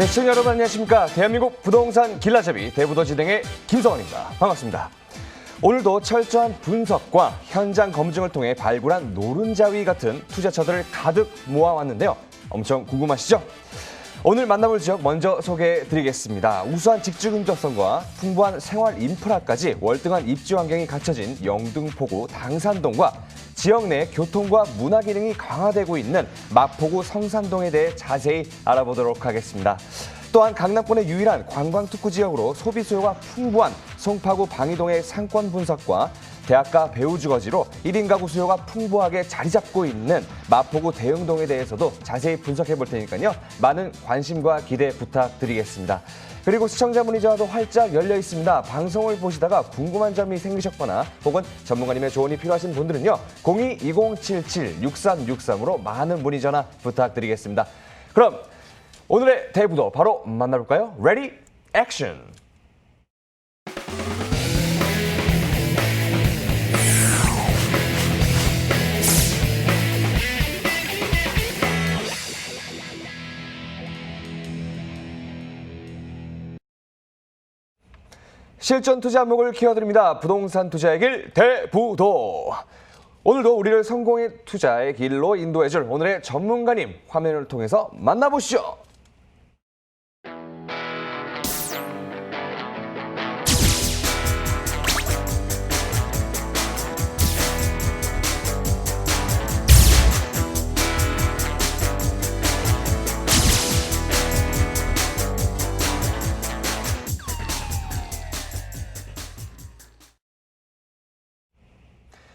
네, 시청자 여러분 안녕하십니까. 대한민국 부동산 길라잡이 대부도 진행의 김성원입니다. 반갑습니다. 오늘도 철저한 분석과 현장 검증을 통해 발굴한 노른자위 같은 투자처들을 가득 모아왔는데요. 엄청 궁금하시죠? 오늘 만나볼 지역 먼저 소개해드리겠습니다. 우수한 직주근접성과 풍부한 생활 인프라까지 월등한 입지 환경이 갖춰진 영등포구 당산동과 지역 내 교통과 문화 기능이 강화되고 있는 마포구 성산동에 대해 자세히 알아보도록 하겠습니다. 또한 강남권의 유일한 관광 특구 지역으로 소비 수요가 풍부한 송파구 방이동의 상권 분석과 대학가 배우 주거지로 1인 가구 수요가 풍부하게 자리 잡고 있는 마포구 대흥동에 대해서도 자세히 분석해 볼 테니까요. 많은 관심과 기대 부탁드리겠습니다. 그리고 시청자 문의자도 활짝 열려 있습니다. 방송을 보시다가 궁금한 점이 생기셨거나 혹은 전문가님의 조언이 필요하신 분들은요. 02-2077-6363으로 많은 문의 전화 부탁드리겠습니다. 그럼 오늘의 대부도 바로 만나볼까요? 레디, 액션! 실전 투자 안목을 키워드립니다. 부동산 투자의 길 대부도. 오늘도 우리를 성공의 투자의 길로 인도해줄 오늘의 전문가님 화면을 통해서 만나보시죠.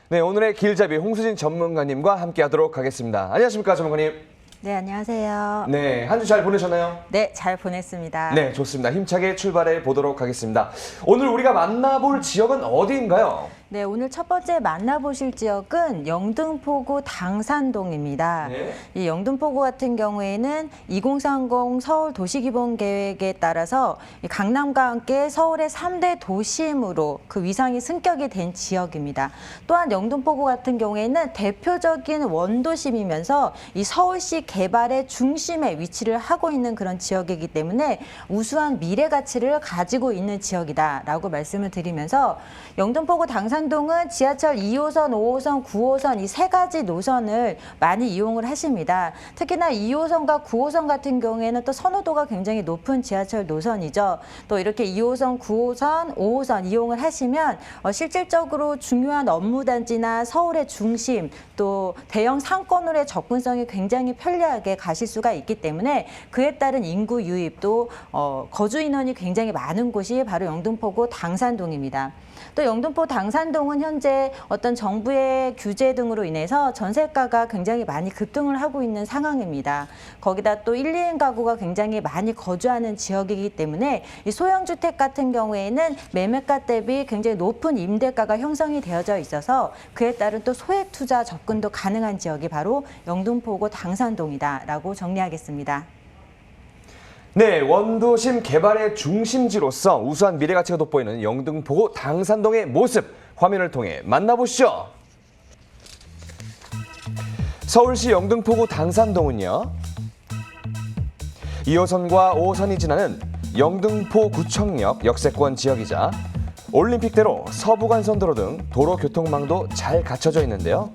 네, 오늘의 길잡이 홍수진 전문가님과 함께하도록 하겠습니다. 안녕하십니까, 전문가님? 네, 안녕하세요. 네, 한 주 잘 보내셨나요? 네, 잘 보냈습니다. 네, 좋습니다. 힘차게 출발해 보도록 하겠습니다. 오늘 우리가 만나볼 지역은 어디인가요? 네, 오늘 첫 번째 만나보실 지역은 영등포구 당산동입니다. 네. 이 영등포구 같은 경우에는 2030 서울 도시기본계획에 따라서 이 강남과 함께 서울의 3대 도심으로 그 위상이 승격이 된 지역입니다. 또한 영등포구 같은 경우에는 대표적인 원도심이면서 이 서울시 개발의 중심에 위치를 하고 있는 그런 지역이기 때문에 우수한 미래 가치를 가지고 있는 지역이다라고 말씀을 드리면서 영등포구 당산동은 지하철 2호선, 5호선, 9호선 이 세 가지 노선을 많이 이용을 하십니다. 특히나 2호선과 9호선 같은 경우에는 또 선호도가 굉장히 높은 지하철 노선이죠. 또 이렇게 2호선, 9호선, 5호선 이용을 하시면 실질적으로 중요한 업무단지나 서울의 중심 또 대형 상권으로의 접근성이 굉장히 편리하게 가실 수가 있기 때문에 그에 따른 인구 유입도 거주 인원이 굉장히 많은 곳이 바로 영등포구 당산동입니다. 또 영등포 당산동은 현재 어떤 정부의 규제 등으로 인해서 전세가가 굉장히 많이 급등을 하고 있는 상황입니다. 거기다 또 1, 2인 가구가 굉장히 많이 거주하는 지역이기 때문에 이 소형주택 같은 경우에는 매매가 대비 굉장히 높은 임대가가 형성이 되어져 있어서 그에 따른 또 소액 투자 접근도 가능한 지역이 바로 영등포구 당산동이다라고 정리하겠습니다. 네, 원도심 개발의 중심지로서 우수한 미래 가치가 돋보이는 영등포구 당산동의 모습 화면을 통해 만나보시죠. 서울시 영등포구 당산동은요. 2호선과 5호선이 지나는 영등포구청역 역세권 지역이자 올림픽대로 서부간선도로 등 도로 교통망도 잘 갖춰져 있는데요.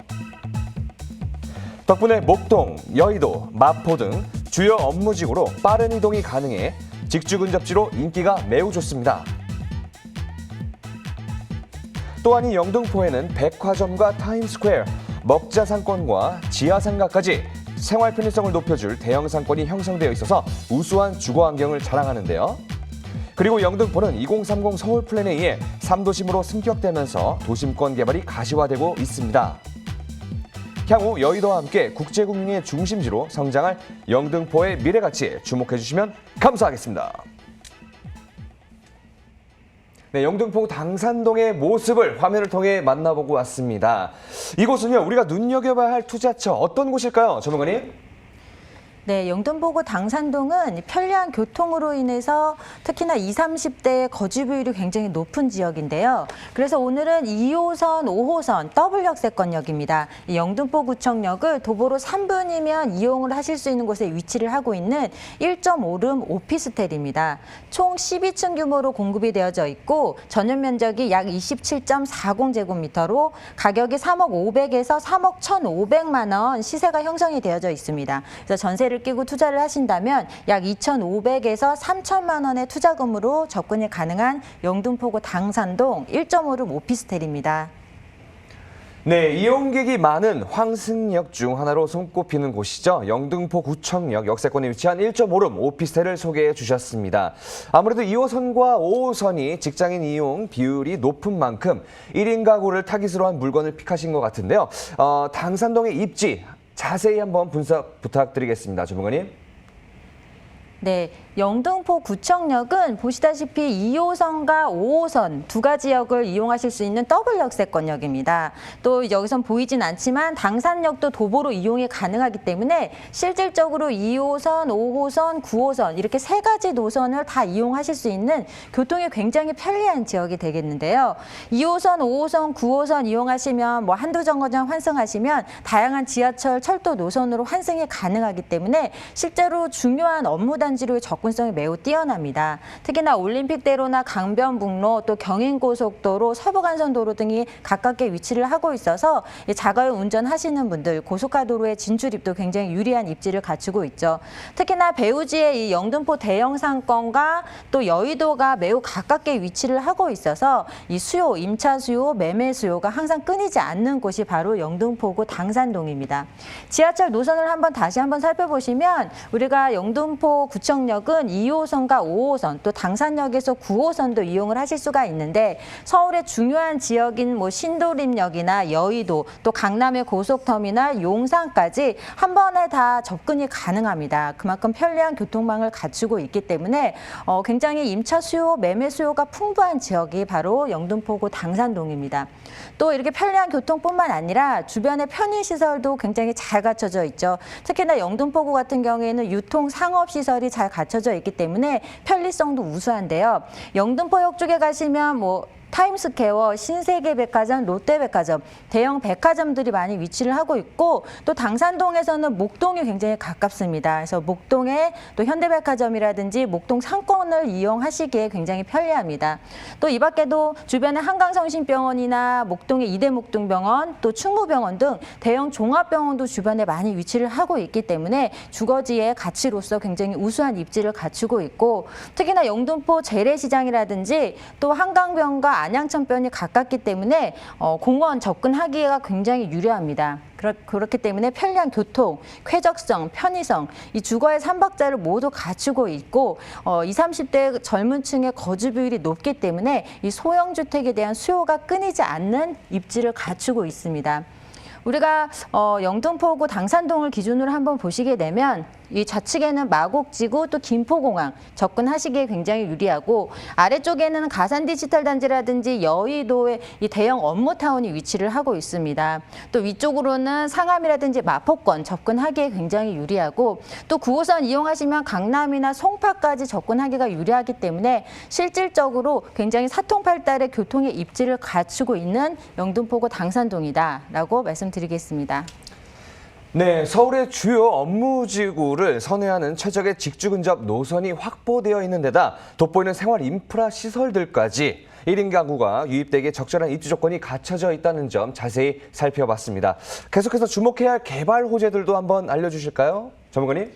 덕분에 목동, 여의도, 마포 등 주요 업무지구로 빠른 이동이 가능해 직주근접지로 인기가 매우 좋습니다. 또한 이 영등포에는 백화점과 타임스퀘어, 먹자 상권과 지하 상가까지 생활 편의성을 높여줄 대형 상권이 형성되어 있어서 우수한 주거 환경을 자랑하는데요. 그리고 영등포는 2030 서울 플랜에 의해 3도심으로 승격되면서 도심권 개발이 가시화되고 있습니다. 향후 여의도와 함께 국제금융의 중심지로 성장할 영등포의 미래 가치에 주목해 주시면 감사하겠습니다. 네, 영등포 당산동의 모습을 화면을 통해 만나보고 왔습니다. 이곳은요, 우리가 눈여겨봐야 할 투자처 어떤 곳일까요, 전문가님? 네, 영등포구 당산동은 편리한 교통으로 인해서 특히나 20, 30대의 거주 비율이 굉장히 높은 지역인데요. 그래서 오늘은 2호선, 5호선 더블 역세권역입니다. 이 영등포구청역을 도보로 3분이면 이용을 하실 수 있는 곳에 위치를 하고 있는 1.5룸 오피스텔입니다. 총 12층 규모로 공급이 되어져 있고 전용 면적이 약 27.40제곱미터로 가격이 3억 500에서 3억 1,500만 원 시세가 형성이 되어져 있습니다. 그래서 전세를 끼고 투자를 하신다면 약 2,500에서 3천만 원의 투자금으로 접근이 가능한 영등포구 당산동 1.5룸 오피스텔입니다. 네, 이용객이 많은 황승역 중 하나로 손꼽히는 곳이죠. 영등포구청역 역세권에 위치한 1.5룸 오피스텔을 소개해 주셨습니다. 아무래도 2호선과 5호선이 직장인 이용 비율이 높은 만큼 1인 가구를 타깃으로 한 물건을 픽하신 것 같은데요. 당산동의 입지 자세히 한번 분석 부탁드리겠습니다. 전문가님. 네, 영등포구청역은 보시다시피 2호선과 5호선 두 가지 역을 이용하실 수 있는 더블 역세권역입니다. 또 여기선 보이진 않지만 당산역도 도보로 이용이 가능하기 때문에 실질적으로 2호선, 5호선, 9호선 이렇게 세 가지 노선을 다 이용하실 수 있는 교통이 굉장히 편리한 지역이 되겠는데요. 2호선, 5호선, 9호선 이용하시면 뭐 한두 정거장 환승하시면 다양한 지하철, 철도 노선으로 환승이 가능하기 때문에 실제로 중요한 업무 단지로의 접근성이 매우 뛰어납니다. 특히나 올림픽대로나 강변북로 또 경인고속도로, 서부간선도로 등이 가깝게 위치를 하고 있어서 자가용 운전하시는 분들 고속가도로의 진출입도 굉장히 유리한 입지를 갖추고 있죠. 특히나 배우지의 이 영등포 대형 상권과 또 여의도가 매우 가깝게 위치를 하고 있어서 이 수요, 임차 수요, 매매 수요가 항상 끊이지 않는 곳이 바로 영등포구 당산동입니다. 지하철 노선을 다시 한번 살펴보시면 우리가 영등포 구청역은 2호선과 5호선 또 당산역에서 9호선도 이용을 하실 수가 있는데 서울의 중요한 지역인 뭐 신도림역이나 여의도 또 강남의 고속터미널 용산까지 한 번에 다 접근이 가능합니다. 그만큼 편리한 교통망을 갖추고 있기 때문에 굉장히 임차 수요, 매매 수요가 풍부한 지역이 바로 영등포구 당산동입니다. 또 이렇게 편리한 교통뿐만 아니라 주변의 편의시설도 굉장히 잘 갖춰져 있죠. 특히나 영등포구 같은 경우에는 유통 상업시설이 잘 갖춰져 있기 때문에 편리성도 우수한데요. 영등포역 쪽에 가시면 타임스퀘어, 신세계백화점, 롯데백화점, 대형 백화점들이 많이 위치를 하고 있고 또 당산동에서는 목동이 굉장히 가깝습니다. 그래서 목동에 또 현대백화점이라든지 목동 상권을 이용하시기에 굉장히 편리합니다. 또 이 밖에도 주변에 한강성심병원이나 목동의 이대목동병원, 또 충무병원 등 대형 종합병원도 주변에 많이 위치를 하고 있기 때문에 주거지의 가치로서 굉장히 우수한 입지를 갖추고 있고 특히나 영등포 재래시장이라든지 또 한강변과 안양천변이 가깝기 때문에 공원 접근하기가 굉장히 유리합니다. 그렇기 때문에 편리한 교통, 쾌적성, 편의성, 이 주거의 삼박자를 모두 갖추고 있고 20, 30대 젊은 층의 거주 비율이 높기 때문에 이 소형주택에 대한 수요가 끊이지 않는 입지를 갖추고 있습니다. 우리가 영등포구 당산동을 기준으로 한번 보시게 되면 이 좌측에는 마곡지구 또 김포공항 접근하시기에 굉장히 유리하고 아래쪽에는 가산디지털단지라든지 여의도의 이 대형 업무타운이 위치를 하고 있습니다. 또 위쪽으로는 상암이라든지 마포권 접근하기에 굉장히 유리하고 또 9호선 이용하시면 강남이나 송파까지 접근하기가 유리하기 때문에 실질적으로 굉장히 사통팔달의 교통의 입지를 갖추고 있는 영등포구 당산동이다라고 말씀드리겠습니다. 네, 서울의 주요 업무지구를 선회하는 최적의 직주 근접 노선이 확보되어 있는 데다 돋보이는 생활 인프라 시설들까지 1인 가구가 유입되기에 적절한 입지 조건이 갖춰져 있다는 점 자세히 살펴봤습니다. 계속해서 주목해야 할 개발 호재들도 한번 알려주실까요? 전문가님?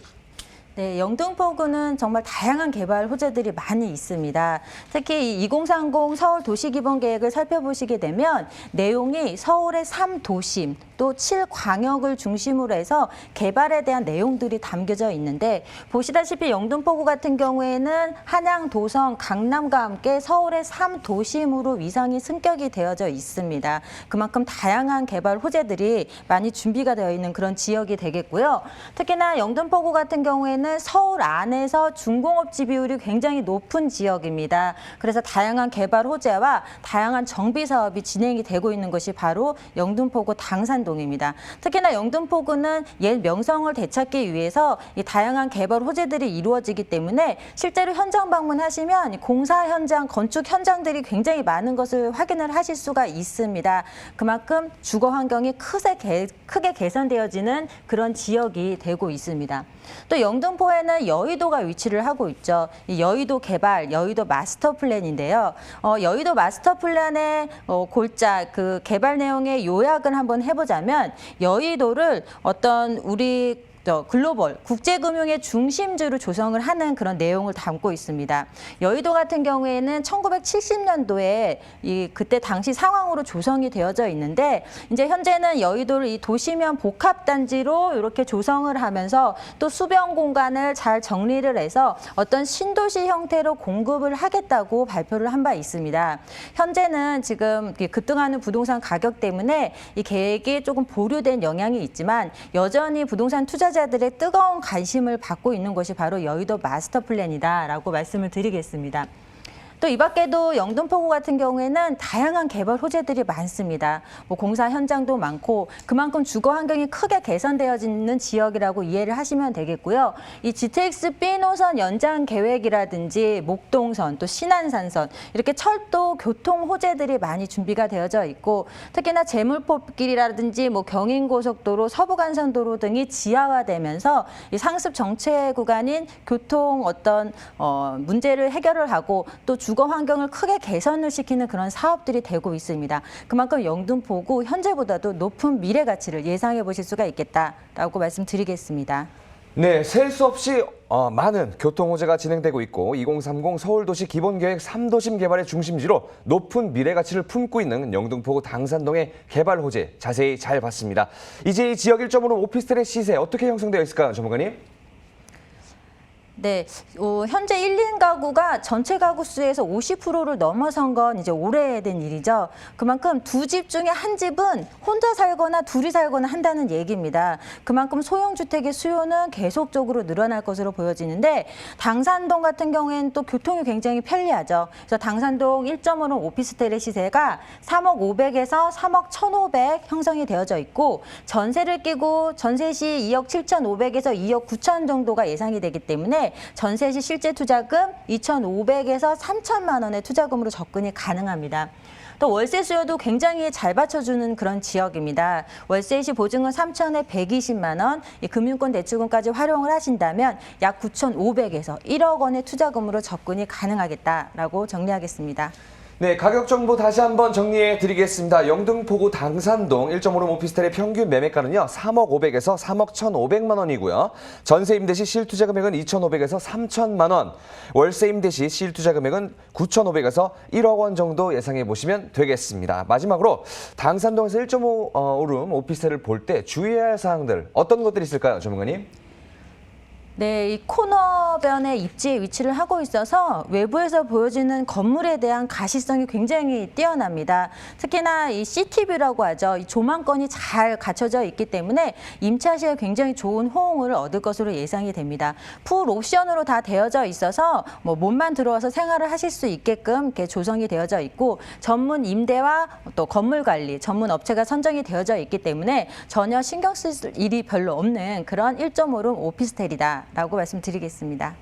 네, 영등포구는 정말 다양한 개발 호재들이 많이 있습니다. 특히 2030 서울 도시기본계획을 살펴보시게 되면 내용이 서울의 3도심 또 7광역을 중심으로 해서 개발에 대한 내용들이 담겨져 있는데 보시다시피 영등포구 같은 경우에는 한양, 도성, 강남과 함께 서울의 3도심으로 위상이 승격이 되어져 있습니다. 그만큼 다양한 개발 호재들이 많이 준비가 되어 있는 그런 지역이 되겠고요. 특히나 영등포구 같은 경우에는 경우에는 서울 안에서 중공업지 비율이 굉장히 높은 지역입니다. 그래서 다양한 개발 호재와 다양한 정비 사업이 진행이 되고 있는 것이 바로 영등포구 당산동입니다. 특히나 영등포구는 옛 명성을 되찾기 위해서 이 다양한 개발 호재들이 이루어지기 때문에 실제로 현장 방문하시면 공사 현장, 건축 현장들이 굉장히 많은 것을 확인을 하실 수가 있습니다. 그만큼 주거 환경이 크게 개선되어지는 그런 지역이 되고 있습니다. 또 영등포에는 여의도가 위치를 하고 있죠. 이 여의도 개발, 여의도 마스터 플랜인데요. 여의도 마스터 플랜의 골자, 그 개발 내용의 요약을 한번 해보자면 여의도를 어떤 우리 글로벌 국제금융의 중심지로 조성을 하는 그런 내용을 담고 있습니다. 여의도 같은 경우에는 1970년도에 그때 당시 상황으로 조성이 되어져 있는데 이제 현재는 여의도를 이 도시면 복합단지로 이렇게 조성을 하면서 또 수변 공간을 잘 정리를 해서 어떤 신도시 형태로 공급을 하겠다고 발표를 한 바 있습니다. 현재는 지금 급등하는 부동산 가격 때문에 이 계획이 조금 보류된 영향이 있지만 여전히 부동산 투자자들의 뜨거운 관심을 받고 있는 것이 바로 여의도 마스터 플랜이다라고 말씀을 드리겠습니다. 또 이 밖에도 영등포구 같은 경우에는 다양한 개발 호재들이 많습니다. 공사 현장도 많고 그만큼 주거 환경이 크게 개선되어지는 지역이라고 이해를 하시면 되겠고요. 이 GTX B 노선 연장 계획이라든지 목동선, 또 신안산선 이렇게 철도 교통 호재들이 많이 준비가 되어져 있고 특히나 제물포길이라든지 경인고속도로, 서부간선도로 등이 지하화되면서 이 상습 정체 구간인 교통 문제를 해결을 하고 또 주거 환경을 크게 개선을 시키는 그런 사업들이 되고 있습니다. 그만큼 영등포구 현재보다도 높은 미래 가치를 예상해 보실 수가 있겠다라고 말씀드리겠습니다. 네, 셀 수 없이 많은 교통 호재가 진행되고 있고 2030 서울도시 기본계획 3도심 개발의 중심지로 높은 미래 가치를 품고 있는 영등포구 당산동의 개발 호재 자세히 잘 봤습니다. 이제 이 지역 1.5로 오피스텔의 시세 어떻게 형성되어 있을까요, 전문가님? 네, 현재 1인 가구가 전체 가구 수에서 50%를 넘어선 건 이제 오래된 일이죠. 그만큼 두 집 중에 한 집은 혼자 살거나 둘이 살거나 한다는 얘기입니다. 그만큼 소형주택의 수요는 계속적으로 늘어날 것으로 보여지는데 당산동 같은 경우에는 또 교통이 굉장히 편리하죠. 그래서 당산동 1.5로 오피스텔의 시세가 3억 500에서 3억 1,500 형성이 되어져 있고 전세를 끼고 전세 시 2억 7,500에서 2억 9천 정도가 예상이 되기 때문에 전세 시 실제 투자금 2,500에서 3천만 원의 투자금으로 접근이 가능합니다. 또 월세 수요도 굉장히 잘 받쳐주는 그런 지역입니다. 월세 시 보증은 3천에 120만 원, 금융권 대출금까지 활용을 하신다면 약 9,500에서 1억 원의 투자금으로 접근이 가능하겠다라고 정리하겠습니다. 네, 가격 정보 다시 한번 정리해 드리겠습니다. 영등포구 당산동 1.5룸 오피스텔의 평균 매매가는요. 3억 500에서 3억 1,500만 원이고요. 전세 임대 시 실투자 금액은 2,500에서 3천만 원. 월세 임대 시 실투자 금액은 9,500에서 1억 원 정도 예상해 보시면 되겠습니다. 마지막으로 당산동에서 1.5룸 오피스텔을 볼 때 주의해야 할 사항들 어떤 것들이 있을까요, 전문가님? 네, 이 코너변의 입지에 위치를 하고 있어서 외부에서 보여지는 건물에 대한 가시성이 굉장히 뛰어납니다. 특히나 이 시티뷰라고 하죠. 이 조망권이 잘 갖춰져 있기 때문에 임차 시에 굉장히 좋은 호응을 얻을 것으로 예상이 됩니다. 풀 옵션으로 다 되어져 있어서 몸만 들어와서 생활을 하실 수 있게끔 이렇게 조성이 되어져 있고 전문 임대와 또 건물 관리 전문 업체가 선정이 되어져 있기 때문에 전혀 신경 쓸 일이 별로 없는 그런 1.5룸 오피스텔이다. 라고 말씀드리겠습니다.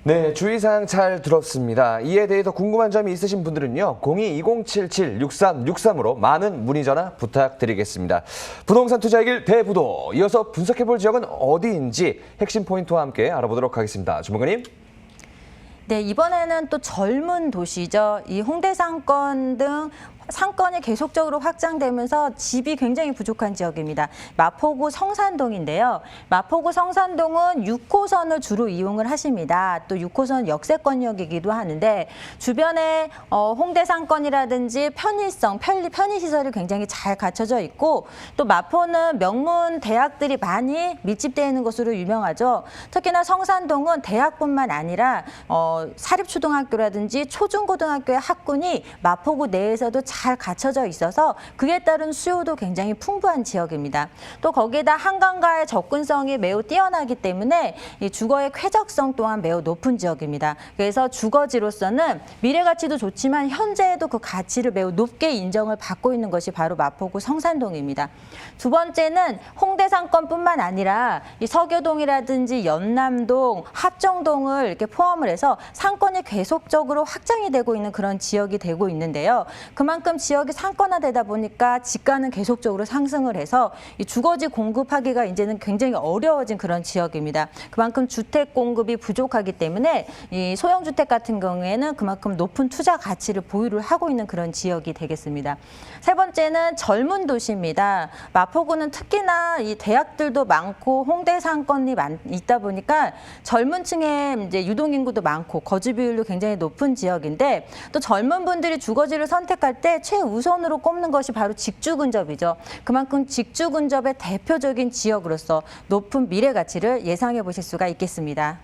네, 주의사항 잘 들었습니다. 이에 대해 더 궁금한 점이 있으신 분들은요. 02-2077-6363으로 많은 문의 전화 부탁드리겠습니다. 부동산 투자의 길 대부도 이어서 분석해볼 지역은 어디인지 핵심 포인트와 함께 알아보도록 하겠습니다. 주무관님. 네, 이번에는 또 젊은 도시죠. 이 홍대 상권 등 상권이 계속적으로 확장되면서 집이 굉장히 부족한 지역입니다. 마포구 성산동인데요. 마포구 성산동은 6호선을 주로 이용을 하십니다. 또 6호선 역세권역이기도 하는데 주변에 홍대 상권이라든지 편의성, 편의시설이 굉장히 잘 갖춰져 있고 또 마포는 명문 대학들이 많이 밀집되어 있는 곳으로 유명하죠. 특히나 성산동은 대학뿐만 아니라 사립초등학교라든지 초중고등학교의 학군이 마포구 내에서도 잘 잘 갖춰져 있어서 그에 따른 수요도 굉장히 풍부한 지역입니다. 또 거기에다 한강과의 접근성이 매우 뛰어나기 때문에 이 주거의 쾌적성 또한 매우 높은 지역입니다. 그래서 주거지로서는 미래 가치도 좋지만 현재에도 그 가치를 매우 높게 인정을 받고 있는 것이 바로 마포구 성산동입니다. 두 번째는 홍대 상권뿐만 아니라 이 서교동이라든지 연남동, 합정동을 이렇게 포함을 해서 상권이 계속적으로 확장이 되고 있는 그런 지역이 되고 있는데요. 그만큼 지역이 상권화되다 보니까 지가는 계속적으로 상승을 해서 이 주거지 공급하기가 이제는 굉장히 어려워진 그런 지역입니다. 그만큼 주택 공급이 부족하기 때문에 이 소형주택 같은 경우에는 그만큼 높은 투자 가치를 보유를 하고 있는 그런 지역이 되겠습니다. 세 번째는 젊은 도시입니다. 마포구는 특히나 이 대학들도 많고 홍대 상권이 있다 보니까 젊은 층에 이제 유동인구도 많고 거주 비율도 굉장히 높은 지역인데 또 젊은 분들이 주거지를 선택할 때 최우선으로 꼽는 것이 바로 직주 근접이죠. 그만큼 직주 근접의 대표적인 지역으로서 높은 미래 가치를 예상해 보실 수가 있겠습니다.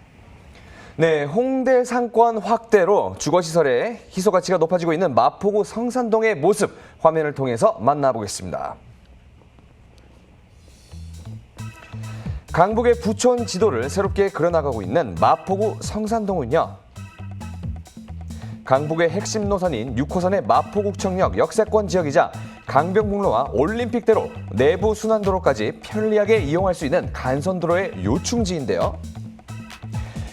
네, 홍대 상권 확대로 주거시설의 희소 가치가 높아지고 있는 마포구 성산동의 모습 화면을 통해서 만나보겠습니다. 강북의 부촌 지도를 새롭게 그려나가고 있는 마포구 성산동은요. 강북의 핵심 노선인 6호선의 마포구청역 역세권 지역이자 강변북로와 올림픽대로 내부 순환도로까지 편리하게 이용할 수 있는 간선도로의 요충지인데요.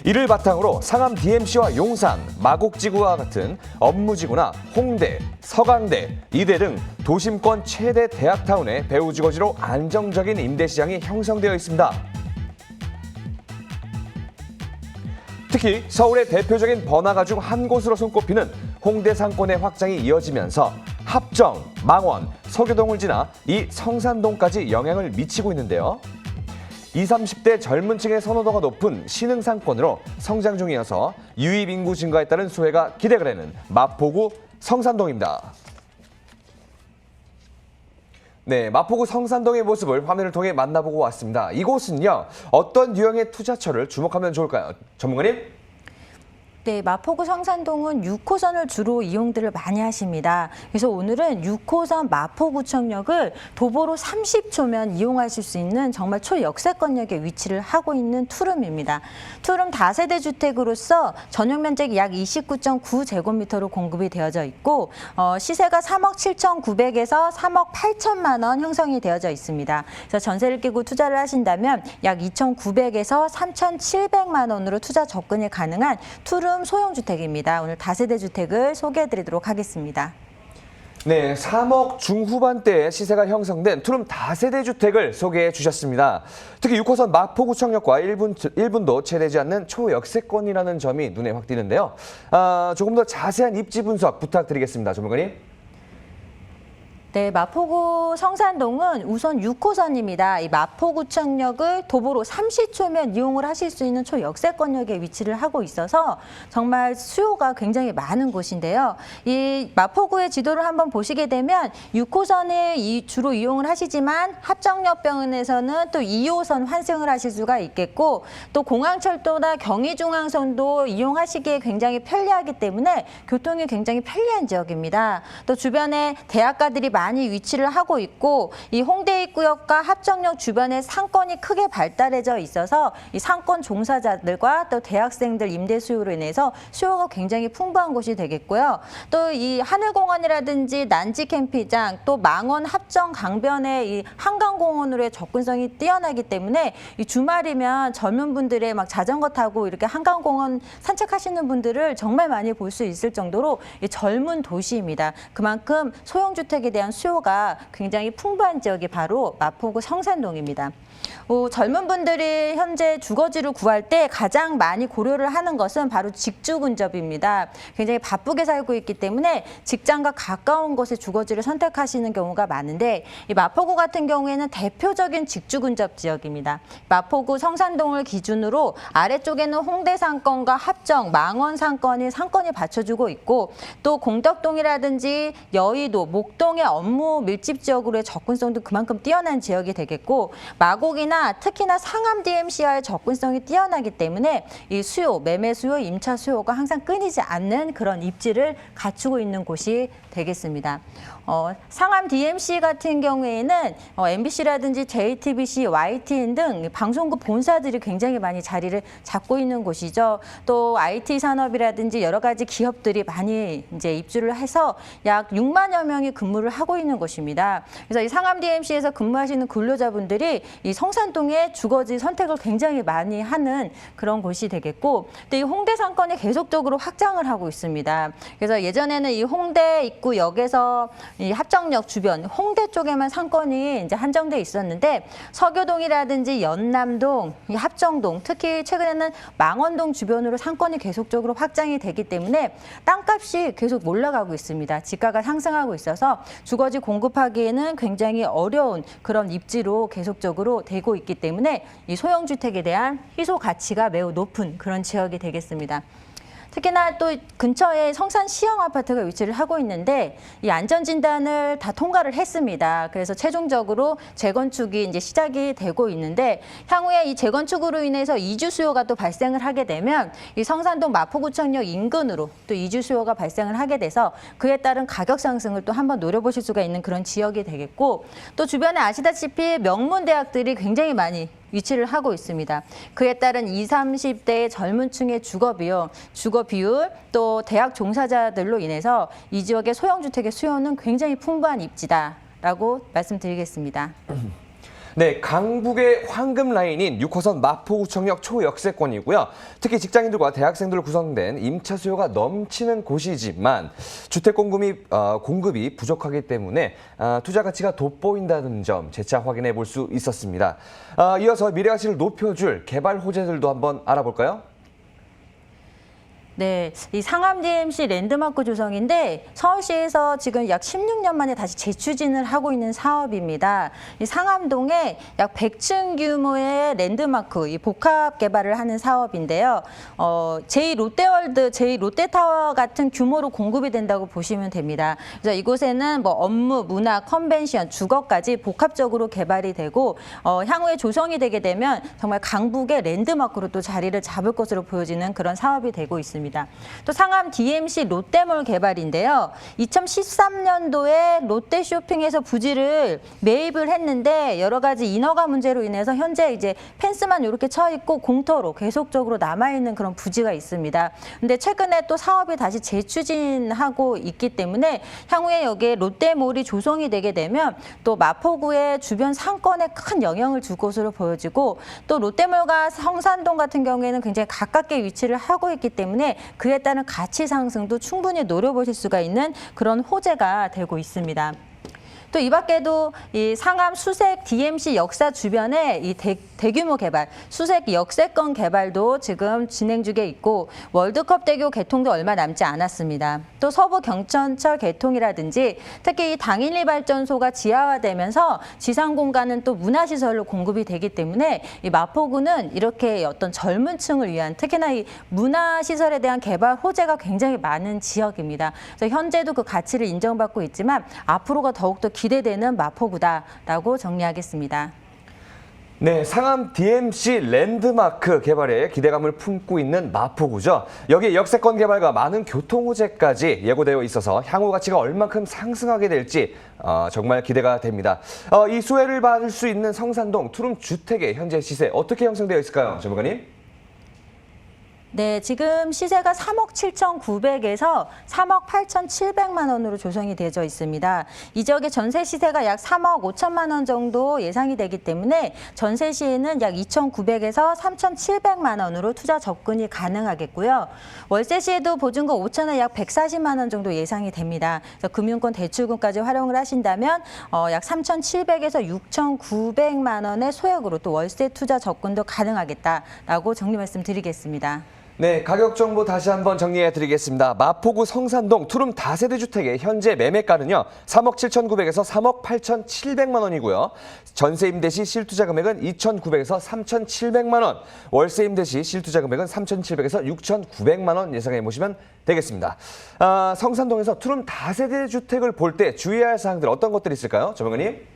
이를 바탕으로 상암 DMC와 용산, 마곡지구와 같은 업무지구나 홍대, 서강대, 이대 등 도심권 최대 대학타운의 배후주거지로 안정적인 임대시장이 형성되어 있습니다. 특히 서울의 대표적인 번화가 중 한 곳으로 손꼽히는 홍대 상권의 확장이 이어지면서 합정, 망원, 서교동을 지나 이 성산동까지 영향을 미치고 있는데요. 20, 30대 젊은 층의 선호도가 높은 신흥 상권으로 성장 중이어서 유입 인구 증가에 따른 수혜가 기대가 되는 마포구 성산동입니다. 네, 마포구 성산동의 모습을 화면을 통해 만나보고 왔습니다. 이곳은요, 어떤 유형의 투자처를 주목하면 좋을까요? 전문가님? 네, 마포구 성산동은 6호선을 주로 이용들을 많이 하십니다. 그래서 오늘은 6호선 마포구청역을 도보로 30초면 이용하실 수 있는 정말 초역세권역에 위치를 하고 있는 투룸입니다. 투룸 다세대 주택으로서 전용 면적이 약 29.9제곱미터로 공급이 되어져 있고 시세가 3억 7,900에서 3억 8천만 원 형성이 되어져 있습니다. 그래서 전세를 끼고 투자를 하신다면 약 2,900에서 3,700만 원으로 투자 접근이 가능한 투룸 소형주택입니다. 오늘 다세대 주택을 소개해드리도록 하겠습니다. 네, 3억 중후반대의 시세가 형성된 투룸 다세대 주택을 소개해 주셨습니다. 특히 6호선 마포구청역과 1분도 채되지 않는 초역세권이라는 점이 눈에 확 띄는데요. 조금 더 자세한 입지 분석 부탁드리겠습니다. 전문가님. 네, 마포구 성산동은 우선 6호선입니다. 이 마포구청역을 도보로 30초면 이용을 하실 수 있는 초역세권역에 위치를 하고 있어서 정말 수요가 굉장히 많은 곳인데요. 이 마포구의 지도를 한번 보시게 되면 6호선을 주로 이용을 하시지만 합정역변에서는 또 2호선 환승을 하실 수가 있겠고 또 공항철도나 경의중앙선도 이용하시기에 굉장히 편리하기 때문에 교통이 굉장히 편리한 지역입니다. 또 주변에 대학가들이 많이 위치를 하고 있고 이 홍대 입구역과 합정역 주변에 상권이 크게 발달해져 있어서 이 상권 종사자들과 또 대학생들 임대 수요로 인해서 수요가 굉장히 풍부한 곳이 되겠고요. 또 이 하늘공원이라든지 난지 캠핑장 또 망원 합정 강변의 이 한강공원으로의 접근성이 뛰어나기 때문에 이 주말이면 젊은 분들의 막 자전거 타고 이렇게 한강공원 산책하시는 분들을 정말 많이 볼 수 있을 정도로 이 젊은 도시입니다. 그만큼 소형주택에 대한 수요가 굉장히 풍부한 지역이 바로 마포구 성산동입니다. 젊은 분들이 현재 주거지를 구할 때 가장 많이 고려를 하는 것은 바로 직주 근접입니다. 굉장히 바쁘게 살고 있기 때문에 직장과 가까운 곳에 주거지를 선택하시는 경우가 많은데 이 마포구 같은 경우에는 대표적인 직주 근접 지역입니다. 마포구 성산동을 기준으로 아래쪽에는 홍대 상권과 합정, 망원 상권이 받쳐주고 있고 또 공덕동이라든지 여의도, 목동의 업무 밀집 지역으로의 접근성도 그만큼 뛰어난 지역이 되겠고 마곡 마포구나 특히나 상암 DMC와의 접근성이 뛰어나기 때문에 이 수요, 매매 수요, 임차 수요가 항상 끊이지 않는 그런 입지를 갖추고 있는 곳이 되겠습니다. 상암 DMC 같은 경우에는 MBC라든지 JTBC, YTN 등 방송국 본사들이 굉장히 많이 자리를 잡고 있는 곳이죠. 또 IT 산업이라든지 여러 가지 기업들이 많이 이제 입주를 해서 약 6만여 명이 근무를 하고 있는 곳입니다. 그래서 이 상암 DMC에서 근무하시는 근로자분들이 이 성산동의 주거지 선택을 굉장히 많이 하는 그런 곳이 되겠고, 또 이 홍대 상권이 계속적으로 확장을 하고 있습니다. 그래서 예전에는 이 홍대 입구역에서 이 합정역 주변 홍대 쪽에만 상권이 이제 한정돼 있었는데 서교동이라든지 연남동, 이 합정동, 특히 최근에는 망원동 주변으로 상권이 계속적으로 확장이 되기 때문에 땅값이 계속 올라가고 있습니다. 집가가 상승하고 있어서 주거지 공급하기에는 굉장히 어려운 그런 입지로 계속적으로 되고 있기 때문에 이 소형주택에 대한 희소 가치가 매우 높은 그런 지역이 되겠습니다. 특히나 또 근처에 성산 시형 아파트가 위치를 하고 있는데 이 안전진단을 다 통과를 했습니다. 그래서 최종적으로 재건축이 이제 시작이 되고 있는데 향후에 이 재건축으로 인해서 이주 수요가 또 발생을 하게 되면 이 성산동 마포구청역 인근으로 또 이주 수요가 발생을 하게 돼서 그에 따른 가격 상승을 또 한번 노려보실 수가 있는 그런 지역이 되겠고, 또 주변에 아시다시피 명문 대학들이 굉장히 많이 위치를 하고 있습니다. 그에 따른 20, 30대의 젊은 층의 주거 비율, 또 대학 종사자들로 인해서 이 지역의 소형주택의 수요는 굉장히 풍부한 입지다라고 말씀드리겠습니다. 네, 강북의 황금 라인인 6호선 마포구청역 초역세권이고요. 특히 직장인들과 대학생들로 구성된 임차 수요가 넘치는 곳이지만 주택 공급이 부족하기 때문에 투자 가치가 돋보인다는 점 재차 확인해 볼 수 있었습니다. 이어서 미래 가치를 높여줄 개발 호재들도 한번 알아볼까요? 네, 이 상암 DMC 랜드마크 조성인데 서울시에서 지금 약 16년 만에 다시 재추진을 하고 있는 사업입니다. 이 상암동에 약 100층 규모의 랜드마크 이 복합 개발을 하는 사업인데요. 제2롯데월드, 제2롯데타워 같은 규모로 공급이 된다고 보시면 됩니다. 그래서 이곳에는 뭐 업무, 문화, 컨벤션, 주거까지 복합적으로 개발이 되고 향후에 조성이 되게 되면 정말 강북의 랜드마크로 또 자리를 잡을 것으로 보여지는 그런 사업이 되고 있습니다. 또 상암 DMC 롯데몰 개발인데요. 2013년도에 롯데쇼핑에서 부지를 매입을 했는데 여러 가지 인허가 문제로 인해서 현재 이제 펜스만 이렇게 쳐 있고 공터로 계속적으로 남아 있는 그런 부지가 있습니다. 근데 최근에 또 사업이 다시 재추진하고 있기 때문에 향후에 여기에 롯데몰이 조성이 되게 되면 또 마포구의 주변 상권에 큰 영향을 줄 것으로 보여지고, 또 롯데몰과 성산동 같은 경우에는 굉장히 가깝게 위치를 하고 있기 때문에 그에 따른 가치 상승도 충분히 노려보실 수가 있는 그런 호재가 되고 있습니다. 또 이 밖에도 이 상암 수색 DMC 역사 주변에 이 대규모 개발, 수색 역세권 개발도 지금 진행 중에 있고 월드컵 대교 개통도 얼마 남지 않았습니다. 또 서부 경천철 개통이라든지 특히 이 당일리 발전소가 지하화되면서 지상 공간은 또 문화시설로 공급이 되기 때문에 이 마포구는 이렇게 어떤 젊은 층을 위한 특히나 이 문화시설에 대한 개발 호재가 굉장히 많은 지역입니다. 그래서 현재도 그 가치를 인정받고 있지만 앞으로가 더욱더 기대되는 마포구다라고 정리하겠습니다. 네, 상암 DMC 랜드마크 개발에 기대감을 품고 있는 마포구죠. 여기에 역세권 개발과 많은 교통 호재까지 예고되어 있어서 향후 가치가 얼만큼 상승하게 될지 정말 기대가 됩니다. 이 수혜를 받을 수 있는 성산동 투룸 주택의 현재 시세 어떻게 형성되어 있을까요, 전문가님? 네, 지금 시세가 3억 7,900에서 3억 8,700만 원으로 조성이 되어 있습니다. 이 지역의 전세 시세가 약 3억 5천만 원 정도 예상이 되기 때문에 전세 시에는 약 2,900에서 3,700만 원으로 투자 접근이 가능하겠고요. 월세 시에도 보증금 5천에 약 140만 원 정도 예상이 됩니다. 그래서 금융권 대출금까지 활용을 하신다면 약 3,700에서 6,900만 원의 소액으로 또 월세 투자 접근도 가능하겠다라고 정리 말씀드리겠습니다. 네, 가격 정보 다시 한번 정리해 드리겠습니다. 마포구 성산동 투룸 다세대 주택의 현재 매매가는요. 3억 7,900에서 3억 8,700만 원이고요. 전세 임대 시 실투자 금액은 2,900에서 3,700만 원, 월세 임대 시 실투자 금액은 3,700에서 6,900만 원 예상해 보시면 되겠습니다. 성산동에서 투룸 다세대 주택을 볼 때 주의해야 할 사항들 어떤 것들이 있을까요, 전문가님?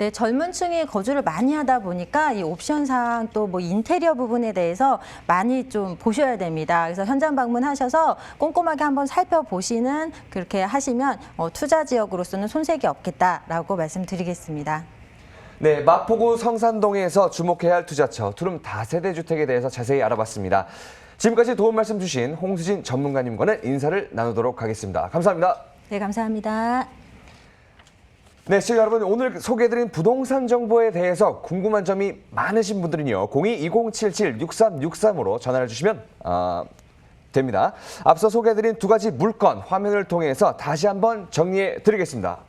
네, 젊은 층이 거주를 많이 하다 보니까 이 옵션상 또 뭐 인테리어 부분에 대해서 많이 좀 보셔야 됩니다. 그래서 현장 방문하셔서 꼼꼼하게 한번 살펴보시는 그렇게 하시면 투자 지역으로서는 손색이 없겠다라고 말씀드리겠습니다. 네, 마포구 성산동에서 주목해야 할 투자처 투룸 다세대 주택에 대해서 자세히 알아봤습니다. 지금까지 도움 말씀 주신 홍수진 전문가님과는 인사를 나누도록 하겠습니다. 감사합니다. 네, 감사합니다. 네, 시청자 여러분, 오늘 소개해드린 부동산 정보에 대해서 궁금한 점이 많으신 분들은요, 02-2077-6363으로 전화를 주시면 됩니다. 앞서 소개해드린 두 가지 물건 화면을 통해서 다시 한번 정리해 드리겠습니다.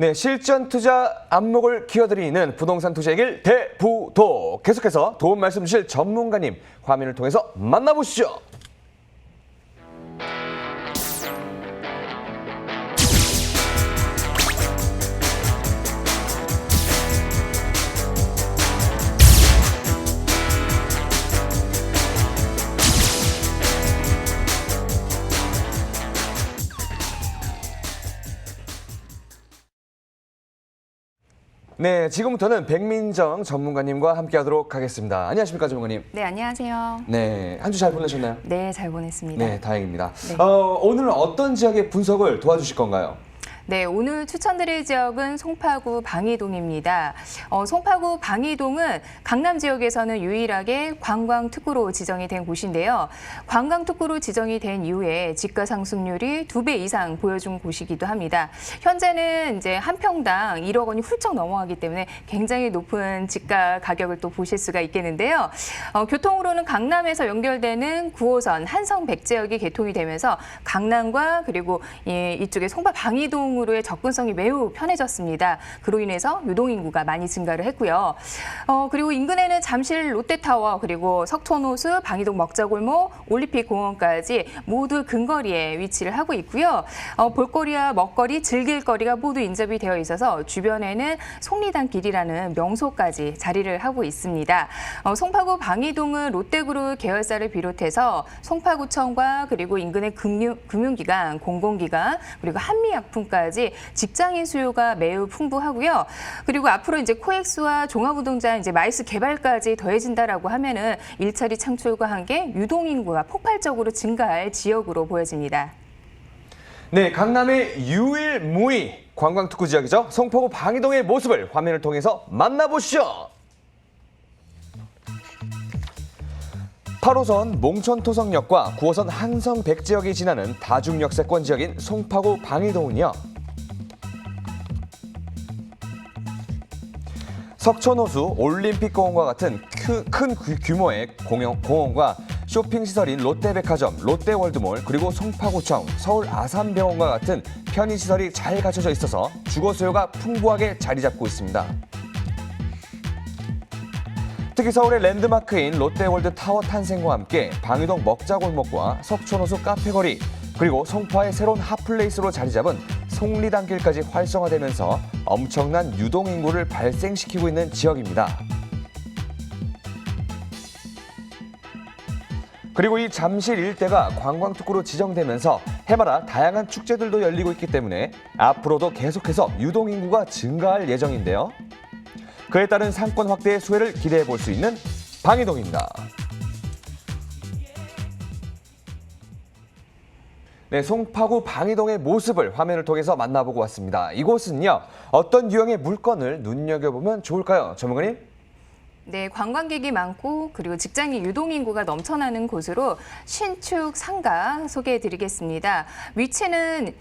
네, 실전 투자 안목을 키워드리는 부동산 투자의 길 대부도. 계속해서 도움 말씀 주실 전문가님 화면을 통해서 만나보시죠. 네, 지금부터는 백민정 전문가님과 함께하도록 하겠습니다. 안녕하십니까, 전문가님? 네, 안녕하세요. 네, 한 주 잘 보내셨나요? 네, 잘 보냈습니다. 네, 다행입니다. 네. 오늘은 어떤 지역의 분석을 도와주실 건가요? 네, 오늘 추천드릴 지역은 송파구 방이동입니다. 송파구 방이동은 강남 지역에서는 유일하게 관광특구로 지정이 된 곳인데요. 관광특구로 지정이 된 이후에 집가 상승률이 2배 이상 보여준 곳이기도 합니다. 현재는 이제 한 평당 1억 원이 훌쩍 넘어가기 때문에 굉장히 높은 집가 가격을 또 보실 수가 있겠는데요. 교통으로는 강남에서 연결되는 9호선 한성 백제역이 개통이 되면서 강남과 그리고 이쪽에 송파 방이동 으로의 접근성이 매우 편해졌습니다. 그로 인해서 유동인구가 많이 증가를 했고요. 그리고 인근에는 잠실 롯데타워, 그리고 석촌호수, 방이동 먹자골목, 올림픽공원까지 모두 근거리에 위치를 하고 있고요. 볼거리와 먹거리, 즐길거리가 모두 인접이 되어 있어서 주변에는 속리단길이라는 명소까지 자리를 하고 있습니다. 송파구 방이동은 롯데그룹 계열사를 비롯해서 송파구청과 그리고 인근의 금융기관, 공공기관, 그리고 한미약품까지 직장인 수요가 매우 풍부하고요. 그리고 앞으로 이제 코엑스와 종합우동장 이제 마이스 개발까지 더해진다라고 하면은 일자리 창출과 함께 유동인구가 폭발적으로 증가할 지역으로 보여집니다. 네, 강남의 유일무이 관광특구 지역이죠. 송파구 방이동의 모습을 화면을 통해서 만나보시죠. 8호선 몽천토성역과 9호선 한성백제역이 지나는 다중역세권 지역인 송파구 방이동은요, 석촌호수, 올림픽공원과 같은 큰 규모의 공원과 쇼핑시설인 롯데백화점, 롯데월드몰, 그리고 송파구청, 서울 아산병원과 같은 편의시설이 잘 갖춰져 있어서 주거 수요가 풍부하게 자리 잡고 있습니다. 특히 서울의 랜드마크인 롯데월드 타워 탄생과 함께 방이동 먹자골목과 석촌호수 카페거리, 그리고 송파의 새로운 핫플레이스로 자리 잡은 속리단길까지 활성화되면서 엄청난 유동인구를 발생시키고 있는 지역입니다. 그리고 이 잠실 일대가 관광특구로 지정되면서 해마다 다양한 축제들도 열리고 있기 때문에 앞으로도 계속해서 유동인구가 증가할 예정인데요. 그에 따른 상권 확대의 수혜를 기대해 볼 수 있는 방이동입니다. 네, 송파구 방이동의 모습을 화면을 통해서 만나보고 왔습니다. 이곳은요, 어떤 유형의 물건을 눈여겨보면 좋을까요, 전문가님? 네, 관광객이 많고 그리고 직장인 유동인구가 넘쳐나는 곳으로 신축 상가 소개해드리겠습니다. 위치는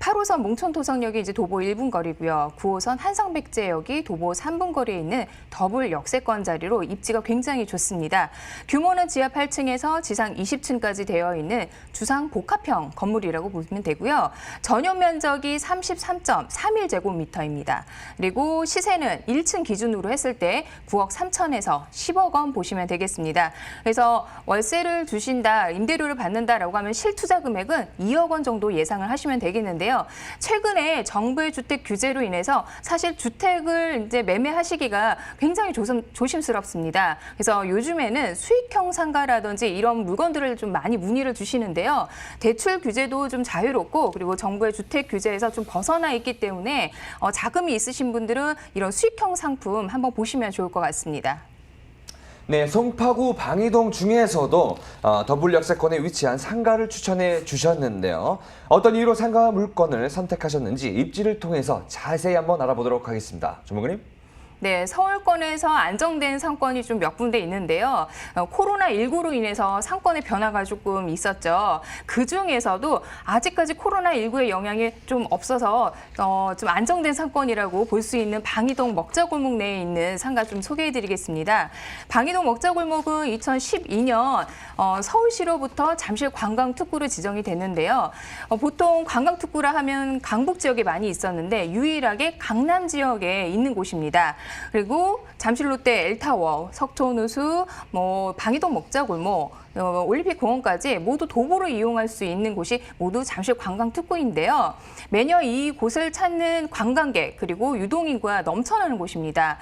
8호선 몽촌도성역이 이제 도보 1분 거리고요. 9호선 한성백제역이 도보 3분 거리에 있는 더블 역세권 자리로 입지가 굉장히 좋습니다. 규모는 지하 8층에서 지상 20층까지 되어 있는 주상 복합형 건물이라고 보시면 되고요. 전용 면적이 33.31제곱미터입니다. 그리고 시세는 1층 기준으로 했을 때 9억 3천에서 10억 원 보시면 되겠습니다. 그래서 월세를 주신다, 임대료를 받는다라고 하면 실투자 금액은 2억 원 정도 예상을 하시면 되겠는데요. 최근에 정부의 주택 규제로 인해서 사실 주택을 이제 매매하시기가 굉장히 조심스럽습니다. 그래서 요즘에는 수익형 상가라든지 이런 물건들을 좀 많이 문의를 주시는데요. 대출 규제도 좀 자유롭고 그리고 정부의 주택 규제에서 좀 벗어나 있기 때문에 자금이 있으신 분들은 이런 수익형 상품 한번 보시면 좋을 것 같습니다. 네, 송파구 방이동 중에서도 더블 역세권에 위치한 상가를 추천해 주셨는데요. 어떤 이유로 상가 물건을 선택하셨는지 입지를 통해서 자세히 한번 알아보도록 하겠습니다. 주무관님. 네, 서울권에서 안정된 상권이 좀 몇 군데 있는데요. 코로나19로 인해서 상권의 변화가 조금 있었죠. 그중에서도 아직까지 코로나19의 영향이 좀 없어서 좀 안정된 상권이라고 볼 수 있는 방이동 먹자골목 내에 있는 상가 좀 소개해드리겠습니다. 방이동 먹자골목은 2012년 서울시로부터 잠실 관광특구로 지정이 됐는데요. 보통 관광특구라 하면 강북 지역에 많이 있었는데 유일하게 강남 지역에 있는 곳입니다. 그리고 잠실 롯데 엘타워, 석촌호수, 방이동 먹자골목, 올림픽 공원까지 모두 도보로 이용할 수 있는 곳이 모두 잠실 관광특구인데요. 매년 이곳을 찾는 관광객 그리고 유동인구가 넘쳐나는 곳입니다.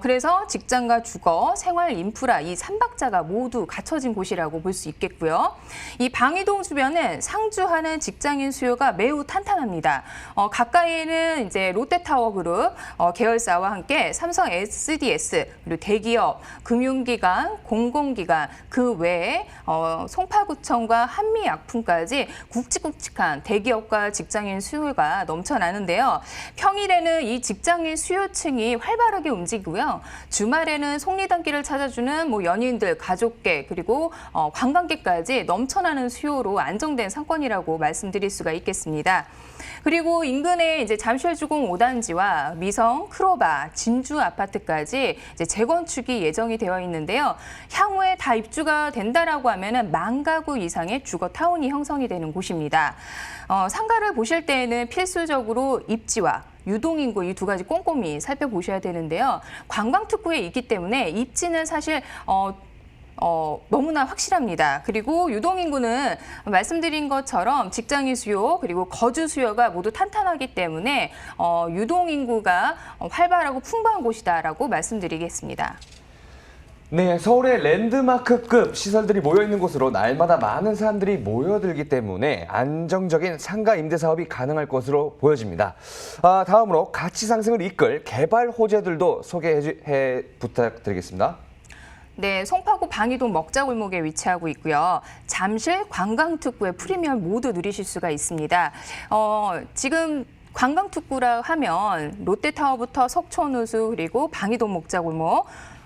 그래서 직장과 주거, 생활 인프라 이 3박자가 모두 갖춰진 곳이라고 볼 수 있겠고요. 이 방이동 주변은 상주하는 직장인 수요가 매우 탄탄합니다. 가까이에는 이제 롯데타워 그룹 계열사와 함께 삼성 SDS 그리고 대기업, 금융기관, 공공기관 그 외에 송파구청과 한미약품까지 굵직굵직한 대기업과 직장인 수요가 넘쳐나는데요. 평일에는 이 직장인 수요층이 활발하게 움직이고요. 주말에는 속리단길을 찾아주는 연인들, 가족계 그리고 관광객까지 넘쳐나는 수요로 안정된 상권이라고 말씀드릴 수가 있겠습니다. 그리고 인근에 이제 잠실주공 5단지와 미성, 크로바, 진주 아파트까지 이제 재건축이 예정이 되어 있는데요. 향후에 다 입주가 된다라고 하면은 10,000가구 이상의 주거 타운이 형성이 되는 곳입니다. 상가를 보실 때에는 필수적으로 입지와 유동인구 이 두 가지 꼼꼼히 살펴보셔야 되는데요. 관광특구에 있기 때문에 입지는 사실 너무나 확실합니다. 그리고 유동인구는 말씀드린 것처럼 직장인 수요 그리고 거주 수요가 모두 탄탄하기 때문에 유동인구가 활발하고 풍부한 곳이다라고 말씀드리겠습니다. 네, 서울의 랜드마크급 시설들이 모여있는 곳으로 날마다 많은 사람들이 모여들기 때문에 안정적인 상가 임대 사업이 가능할 것으로 보여집니다. 다음으로 가치 상승을 이끌 개발 호재들도 소개해 부탁드리겠습니다. 네, 송파구 방이동 먹자골목에 위치하고 있고요. 잠실 관광특구의 프리미엄 모두 누리실 수가 있습니다. 지금 관광특구라 하면 롯데타워부터 석촌호수 그리고 방이동 먹자골목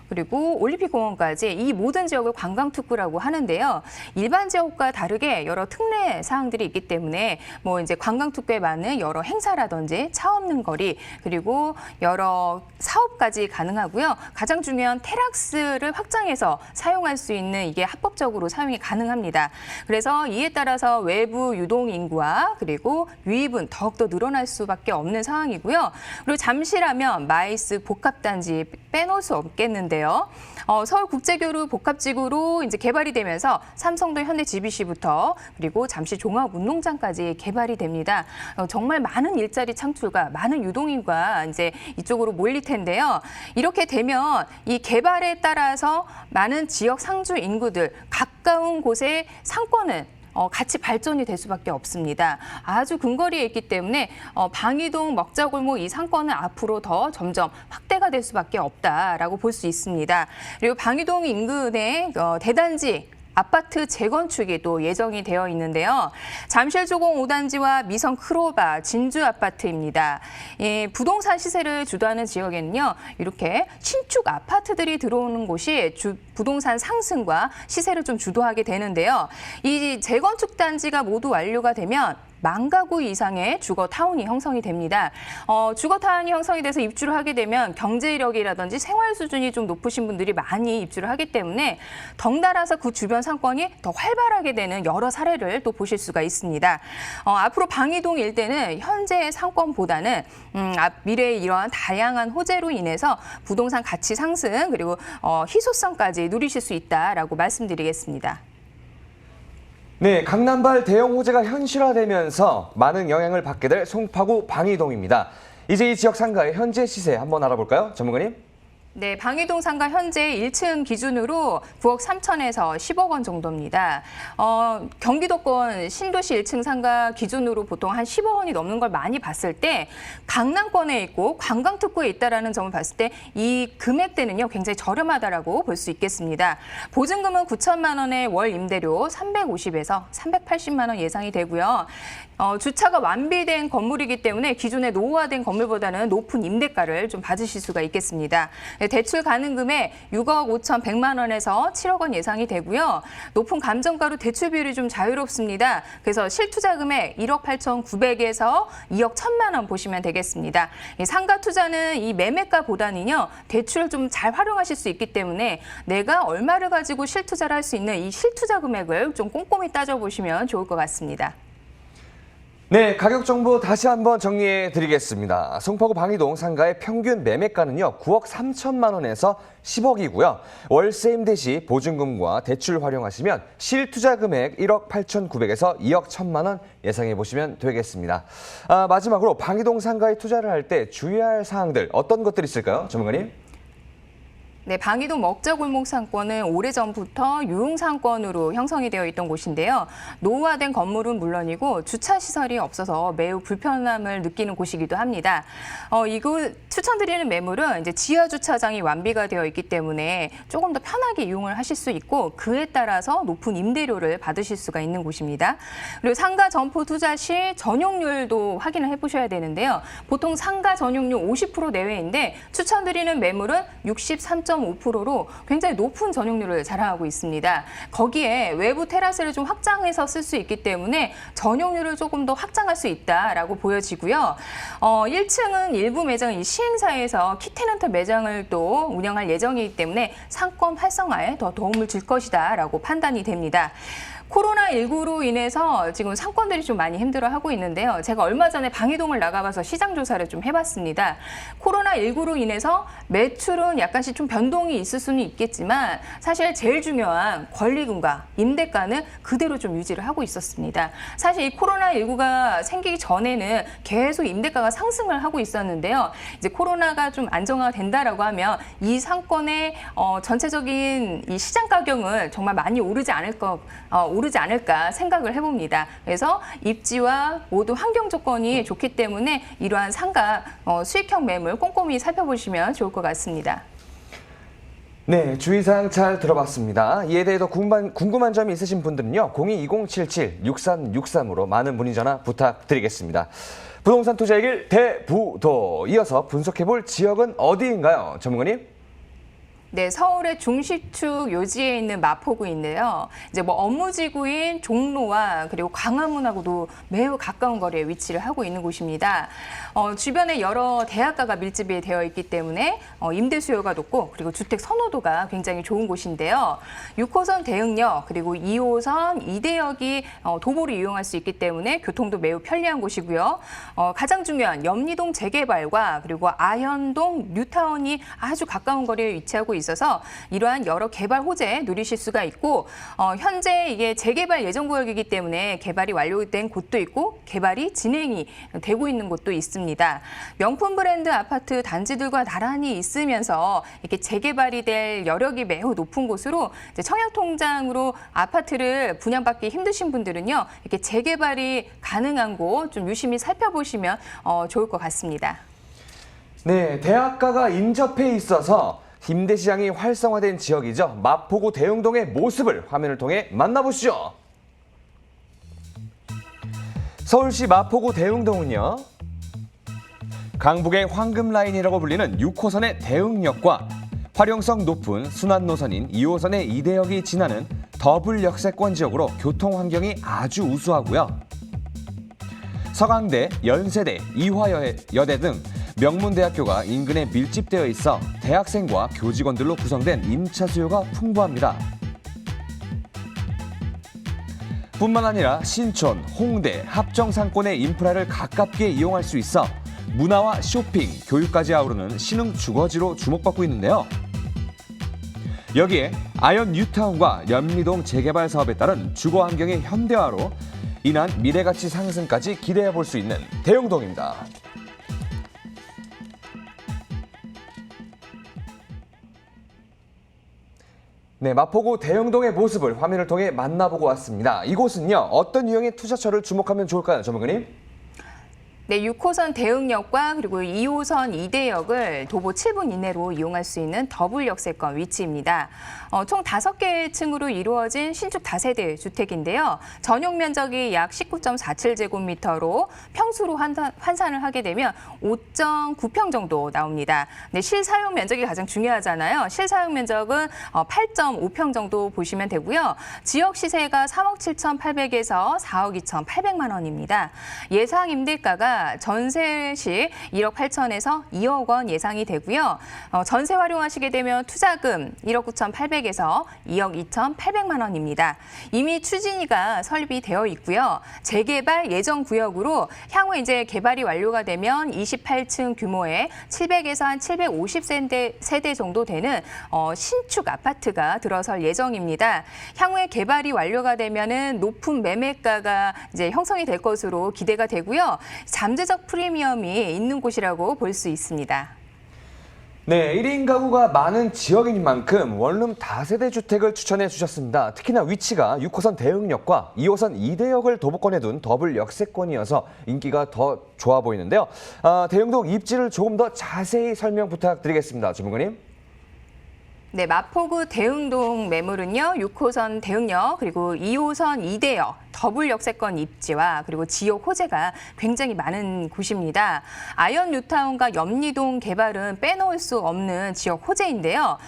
그리고 올림픽공원까지 이 모든 지역을 관광특구라고 하는데요. 일반 지역과 다르게 여러 특례 사항들이 있기 때문에 이제 관광특구에 맞는 여러 행사라든지 차 없는 거리 그리고 여러 사업까지 가능하고요. 가장 중요한 테라스를 확장해서 사용할 수 있는 이게 합법적으로 사용이 가능합니다. 그래서 이에 따라서 외부 유동 인구와 그리고 유입은 더욱더 늘어날 수밖에 없는 상황이고요. 그리고 잠실하면 마이스 복합단지 빼놓을 수 없겠는데요. 서울국제교류 복합지구로 이제 개발이 되면서 삼성도 현대 GBC부터 그리고 잠시 종합운동장까지 개발이 됩니다. 정말 많은 일자리 창출과 많은 유동인구가 이제 이쪽으로 몰릴 텐데요. 이렇게 되면 이 개발에 따라서 많은 지역 상주 인구들 가까운 곳의 상권은 같이 발전이 될 수밖에 없습니다. 아주 근거리에 있기 때문에 방이동 먹자골목 이 상권은 앞으로 더 점점 확대가 될 수밖에 없다라고 볼 수 있습니다. 그리고 방이동 인근의 대단지 아파트 재건축이 또 예정이 되어 있는데요. 잠실조공 5단지와 미성 크로바 진주 아파트입니다. 부동산 시세를 주도하는 지역에는요, 이렇게 신축 아파트들이 들어오는 곳이 부동산 상승과 시세를 좀 주도하게 되는데요. 이 재건축 단지가 모두 완료가 되면 10,000가구 이상의 주거타운이 형성이 됩니다. 주거타운이 형성이 돼서 입주를 하게 되면 경제력이라든지 생활 수준이 좀 높으신 분들이 많이 입주를 하기 때문에 덩달아서 그 주변 상권이 더 활발하게 되는 여러 사례를 또 보실 수가 있습니다. 앞으로 방이동 일대는 현재의 상권보다는 미래의 이러한 다양한 호재로 인해서 부동산 가치 상승 그리고 희소성까지 누리실 수 있다라고 말씀드리겠습니다. 네, 강남발 대형 호재가 현실화되면서 많은 영향을 받게 될 송파구 방이동입니다. 이제 이 지역 상가의 현재 시세 한번 알아볼까요? 전문가님? 네, 방이동 상가 현재 1층 기준으로 9억 3천에서 10억 원 정도입니다. 경기도권 신도시 1층 상가 기준으로 보통 한 10억 원이 넘는 걸 많이 봤을 때 강남권에 있고 관광특구에 있다라는 점을 봤을 때 이 금액대는요 굉장히 저렴하다라고 볼 수 있겠습니다. 보증금은 9천만 원에 월 임대료 350에서 380만 원 예상이 되고요. 주차가 완비된 건물이기 때문에 기존의 노후화된 건물보다는 높은 임대가를 좀 받으실 수가 있겠습니다. 대출 가능 금액 6억 5,100만 원에서 7억 원 예상이 되고요. 높은 감정가로 대출 비율이 좀 자유롭습니다. 그래서 실투자 금액 1억 8,900에서 2억 1,000만 원 보시면 되겠습니다. 상가 투자는 이 매매가보다는요. 대출을 좀 잘 활용하실 수 있기 때문에 내가 얼마를 가지고 실투자를 할 수 있는 이 실투자 금액을 좀 꼼꼼히 따져보시면 좋을 것 같습니다. 네, 가격 정보 다시 한번 정리해 드리겠습니다. 송파구 방이동 상가의 평균 매매가는요, 9억 3천만 원에서 10억이고요. 월세임 대시 보증금과 대출 활용하시면 실투자 금액 1억 8,900에서 2억 1,000만 원 예상해 보시면 되겠습니다. 마지막으로 방이동 상가에 투자를 할 때 주의할 사항들 어떤 것들이 있을까요? 전문가님? 네, 방이동 먹자골목 상권은 오래전부터 유흥 상권으로 형성이 되어 있던 곳인데요. 노후화된 건물은 물론이고 주차 시설이 없어서 매우 불편함을 느끼는 곳이기도 합니다. 이곳 추천드리는 매물은 이제 지하 주차장이 완비가 되어 있기 때문에 조금 더 편하게 이용을 하실 수 있고 그에 따라서 높은 임대료를 받으실 수가 있는 곳입니다. 그리고 상가 점포 투자 시 전용률도 확인을 해보셔야 되는데요. 보통 상가 전용률 50% 내외인데 추천드리는 매물은 63.5%로 굉장히 높은 전용률을 자랑하고 있습니다. 거기에 외부 테라스를 좀 확장해서 쓸 수 있기 때문에 전용률을 조금 더 확장할 수 있다라고 보여지고요. 1층은 일부 매장은 이 시행사에서 키테넌트 매장을 또 운영할 예정이기 때문에 상권 활성화에 더 도움을 줄 것이다라고 판단이 됩니다. 코로나19로 인해서 지금 상권들이 좀 많이 힘들어하고 있는데요. 제가 얼마 전에 방이동을 나가봐서 시장 조사를 좀 해봤습니다. 코로나19로 인해서 매출은 약간씩 좀 변동이 있을 수는 있겠지만 사실 제일 중요한 권리금과 임대가는 그대로 좀 유지를 하고 있었습니다. 사실 이 코로나19가 생기기 전에는 계속 임대가가 상승을 하고 있었는데요. 이제 코로나가 좀 안정화가 된다라고 하면 이 상권의 전체적인 이 시장 가격은 정말 많이 오르지 않을까 생각을 해봅니다. 그래서 입지와 모두 환경 조건이 좋기 때문에 이러한 상가 수익형 매물 꼼꼼히 살펴보시면 좋을 것 같습니다. 네, 주의사항 잘 들어봤습니다. 이에 대해 더 궁금한 점이 있으신 분들은요, 02-2077-6363으로 많은 문의 전화 부탁드리겠습니다. 부동산 투자의 길 대부도 이어서 분석해볼 지역은 어디인가요? 전문가님? 네, 서울의 중시축 요지에 있는 마포구인데요. 이제 업무지구인 종로와 그리고 광화문하고도 매우 가까운 거리에 위치를 하고 있는 곳입니다. 주변에 여러 대학가가 밀집이 되어 있기 때문에 임대 수요가 높고 그리고 주택 선호도가 굉장히 좋은 곳인데요. 6호선 대흥역 그리고 2호선 이대역이 도보로 이용할 수 있기 때문에 교통도 매우 편리한 곳이고요. 가장 중요한 염리동 재개발과 그리고 아현동 뉴타운이 아주 가까운 거리에 위치하고 있어서 이러한 여러 개발 호재 누리실 수가 있고 현재 이게 재개발 예정 구역이기 때문에 개발이 완료된 곳도 있고 개발이 진행이 되고 있는 곳도 있습니다. 명품 브랜드 아파트 단지들과 나란히 있으면서 이렇게 재개발이 될 여력이 매우 높은 곳으로 이제 청약통장으로 아파트를 분양받기 힘드신 분들은요 이렇게 재개발이 가능한 곳 좀 유심히 살펴보시면 좋을 것 같습니다. 네, 대학가가 인접해 있어서 임대 시장이 활성화된 지역이죠. 마포구 대흥동의 모습을 화면을 통해 만나보시죠. 서울시 마포구 대흥동은요, 강북의 황금라인이라고 불리는 6호선의 대흥역과 활용성 높은 순환 노선인 2호선의 이대역이 지나는 더블 역세권 지역으로 교통 환경이 아주 우수하고요. 서강대, 연세대, 이화여대 등 명문대학교가 인근에 밀집되어 있어 대학생과 교직원들로 구성된 임차 수요가 풍부합니다. 뿐만 아니라 신촌, 홍대, 합정 상권의 인프라를 가깝게 이용할 수 있어 문화와 쇼핑, 교육까지 아우르는 신흥 주거지로 주목받고 있는데요. 여기에 아현 뉴타운과 연미동 재개발 사업에 따른 주거 환경의 현대화로 인한 미래가치 상승까지 기대해 볼 수 있는 대흥동입니다. 네, 마포구 대흥동의 모습을 화면을 통해 만나보고 왔습니다. 이곳은요, 어떤 유형의 투자처를 주목하면 좋을까요, 전문가님? 네, 6호선 대흥역과 그리고 2호선 이대역을 도보 7분 이내로 이용할 수 있는 더블 역세권 위치입니다. 총 5개의 층으로 이루어진 신축 다세대 주택인데요. 전용 면적이 약 19.47제곱미터로 평수로 환산을 하게 되면 5.9평 정도 나옵니다. 네, 실사용 면적이 가장 중요하잖아요. 실사용 면적은 8.5평 정도 보시면 되고요. 지역 시세가 3억 7,800에서 4억 2,800만 원입니다. 예상 임대가가 전세 시 1억 8천에서 2억 원 예상이 되고요. 전세 활용하시게 되면 투자금 1억 9,800에서 2억 2,800만 원입니다. 이미 추진위가 설립이 되어 있고요. 재개발 예정 구역으로 향후 이제 개발이 완료가 되면 28층 규모의 700에서 한 750세대 정도 되는 신축 아파트가 들어설 예정입니다. 향후에 개발이 완료가 되면은 높은 매매가가 이제 형성이 될 것으로 기대가 되고요. 잠재적 프리미엄이 있는 곳이라고 볼 수 있습니다. 네, 1인 가구가 많은 지역인 만큼 원룸 다세대 주택을 추천해 주셨습니다. 특히나 위치가 6호선 대흥역과 2호선 이대역을 도보권에 둔 더블 역세권이어서 인기가 더 좋아 보이는데요. 대흥동 입지를 조금 더 자세히 설명 부탁드리겠습니다. 전문가님. 네, 마포구 대흥동 매물은요, 6호선 대흥역 그리고 2호선 이대역 더블 역세권 입지와 그리고 지역 호재가 굉장히 많은 곳입니다. 아현 뉴타운과 연미동 개발은 빼놓을 수 없는 지역 호재인데요.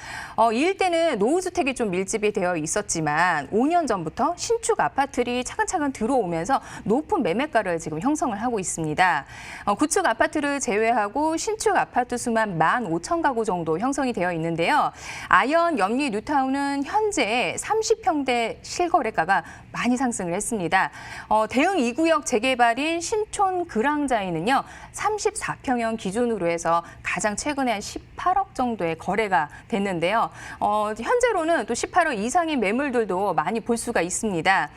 이 일대는 노후주택이 좀 밀집이 되어 있었지만 5년 전부터 신축 아파트들이 차근차근 들어오면서 높은 매매가를 지금 형성을 하고 있습니다. 구축 아파트를 제외하고 신축 아파트 수만 15,000가구 정도 형성이 되어 있는데요. 아현 연미 뉴타운은 현재 30평대 실거래가가 많이 상승을 했습니다. 대흥 2구역 재개발인 신촌 그랑자이는요, 34평형 기준으로 해서 가장 최근에 한 18억 정도의 거래가 됐는데요. 현재로는 또 18억 이상의 매물들도 많이 볼 수가 있습니다.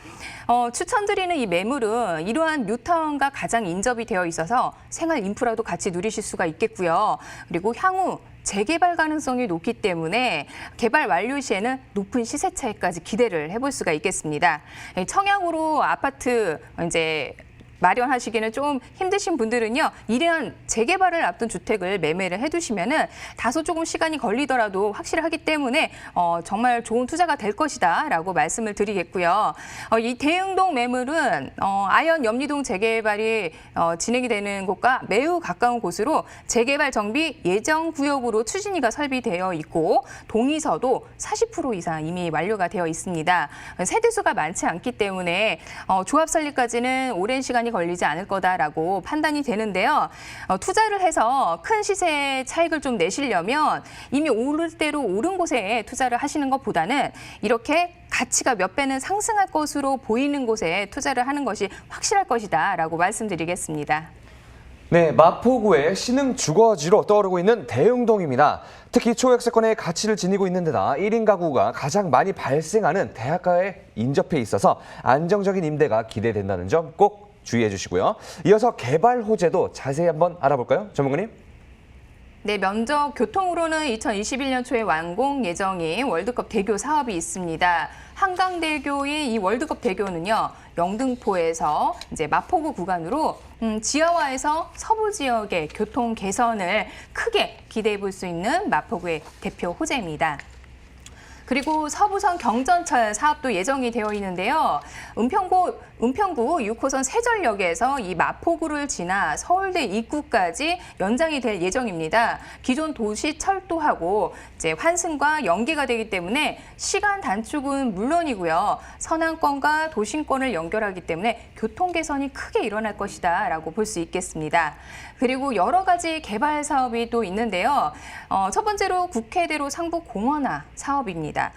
추천드리는 이 매물은 이러한 뉴타운과 가장 인접이 되어 있어서 생활 인프라도 같이 누리실 수가 있겠고요. 그리고 향후 재개발 가능성이 높기 때문에 개발 완료 시에는 높은 시세 차익까지 기대를 해볼 수가 있겠습니다. 청약으로 아파트 이제 마련하시기는 좀 힘드신 분들은요, 이러한 재개발을 앞둔 주택을 매매를 해두시면은 다소 조금 시간이 걸리더라도 확실하기 때문에 정말 좋은 투자가 될 것이다라고 말씀을 드리겠고요. 이 대흥동 매물은 아현 연미동 재개발이 진행이 되는 곳과 매우 가까운 곳으로 재개발 정비 예정 구역으로 추진위가 설비되어 있고 동의서도 40% 이상 이미 완료가 되어 있습니다. 세대수가 많지 않기 때문에 조합 설립까지는 오랜 시간이 걸리지 않을 거다라고 판단이 되는데요. 투자를 해서 큰 시세 차익을 좀 내시려면 이미 오를 대로 오른 곳에 투자를 하시는 것보다는 이렇게 가치가 몇 배는 상승할 것으로 보이는 곳에 투자를 하는 것이 확실할 것이다라고 말씀드리겠습니다. 네, 마포구의 신흥 주거지로 떠오르고 있는 대흥동입니다. 특히 초역세권의 가치를 지니고 있는 데다 1인 가구가 가장 많이 발생하는 대학가에 인접해 있어서 안정적인 임대가 기대된다는 점 꼭 주의해 주시고요. 이어서 개발 호재도 자세히 한번 알아볼까요? 전문가님. 네, 면적 교통으로는 2021년 초에 완공 예정인 월드컵 대교 사업이 있습니다. 한강대교의 이 월드컵 대교는요, 영등포에서 이제 마포구 구간으로 지하화해서 서부 지역의 교통 개선을 크게 기대해 볼 수 있는 마포구의 대표 호재입니다. 그리고 서부선 경전철 사업도 예정이 되어 있는데요. 은평구 6호선 세전역에서 이 마포구를 지나 서울대 입구까지 연장이 될 예정입니다. 기존 도시 철도하고 이제 환승과 연계가 되기 때문에 시간 단축은 물론이고요. 서남권과 도심권을 연결하기 때문에 교통 개선이 크게 일어날 것이다라고 볼 수 있겠습니다. 그리고 여러 가지 개발 사업이 또 있는데요. 첫 번째로 국회대로 상부 공원화 사업입니다.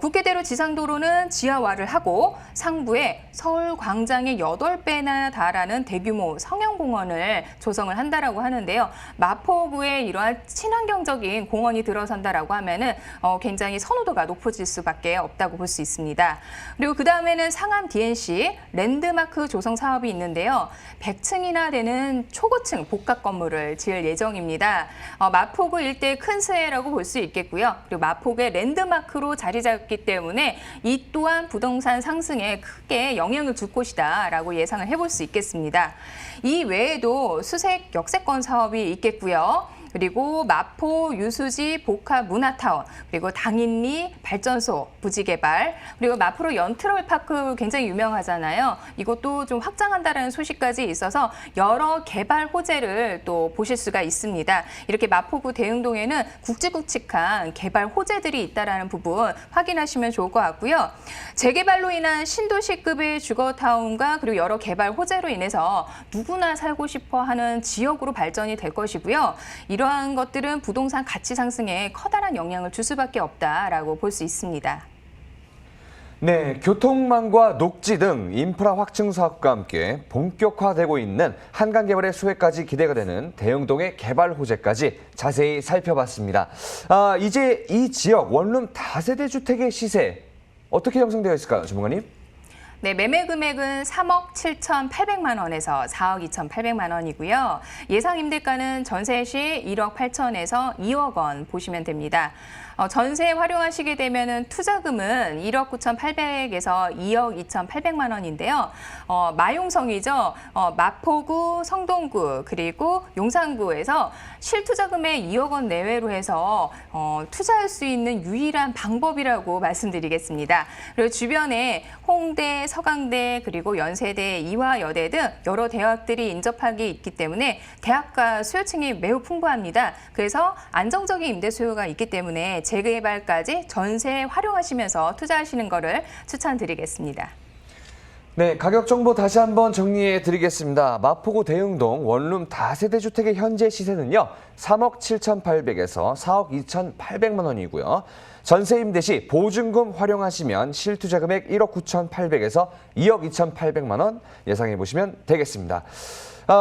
국회대로 지상도로는 지하화를 하고 상부에 서울광장의 8배나 달하는 대규모 성형공원을 조성을 한다라고 하는데요. 마포구에 이러한 친환경적인 공원이 들어선다라고 하면은 굉장히 선호도가 높아질 수밖에 없다고 볼 수 있습니다. 그리고 그 다음에는 상암 DNC 랜드마크 조성 사업이 있는데요. 100층이나 되는 초고층 복합 건물을 지을 예정입니다. 마포구 일대 큰 수혜라고 볼 수 있겠고요. 그리고 마포구의 랜드마크로 자리 잡기 때문에 이 또한 부동산 상승에 크게 영향을 줄 것이다라고 예상을 해볼 수 있겠습니다. 이 외에도 수색 역세권 사업이 있겠고요. 그리고 마포 유수지 복합 문화타운, 그리고 당인리 발전소 부지 개발, 그리고 마포로 연트럴파크 굉장히 유명하잖아요. 이것도 좀 확장한다는 소식까지 있어서 여러 개발 호재를 또 보실 수가 있습니다. 이렇게 마포구 대흥동에는 굵직굵직한 개발 호재들이 있다는 부분 확인하시면 좋을 것 같고요. 재개발로 인한 신도시급의 주거타운과 그리고 여러 개발 호재로 인해서 누구나 살고 싶어 하는 지역으로 발전이 될 것이고요. 이러한 것들은 부동산 가치 상승에 커다란 영향을 줄 수밖에 없다라고 볼 수 있습니다. 네, 교통망과 녹지 등 인프라 확충 사업과 함께 본격화되고 있는 한강 개발의 수혜까지 기대가 되는 대흥동의 개발 호재까지 자세히 살펴봤습니다. 이제 이 지역 원룸 다세대 주택의 시세 어떻게 형성되어 있을까요, 전문가님? 네, 매매 금액은 3억 7,800만 원에서 4억 2,800만 원이고요. 예상 임대가는 전세 시 1억 8천에서 2억 원 보시면 됩니다. 전세 활용하시게 되면은 투자금은 1억 9,800에서 2억 2,800만 원인데요. 마용성이죠. 마포구, 성동구, 그리고 용산구에서 실투자금의 2억 원 내외로 해서 투자할 수 있는 유일한 방법이라고 말씀드리겠습니다. 그리고 주변에 홍대, 서강대, 그리고 연세대, 이화여대 등 여러 대학들이 인접하게 있기 때문에 대학가 수요층이 매우 풍부합니다. 그래서 안정적인 임대 수요가 있기 때문에 재개발까지 전세 활용하시면서 투자하시는 거를 추천드리겠습니다. 네, 가격 정보 다시 한번 정리해 드리겠습니다. 마포구 대흥동 원룸 다세대 주택의 현재 시세는요. 3억 7,800에서 4억 2,800만 원이고요. 전세 임대 시 보증금 활용하시면 실투자 금액 1억 9,800에서 2억 2,800만 원 예상해 보시면 되겠습니다.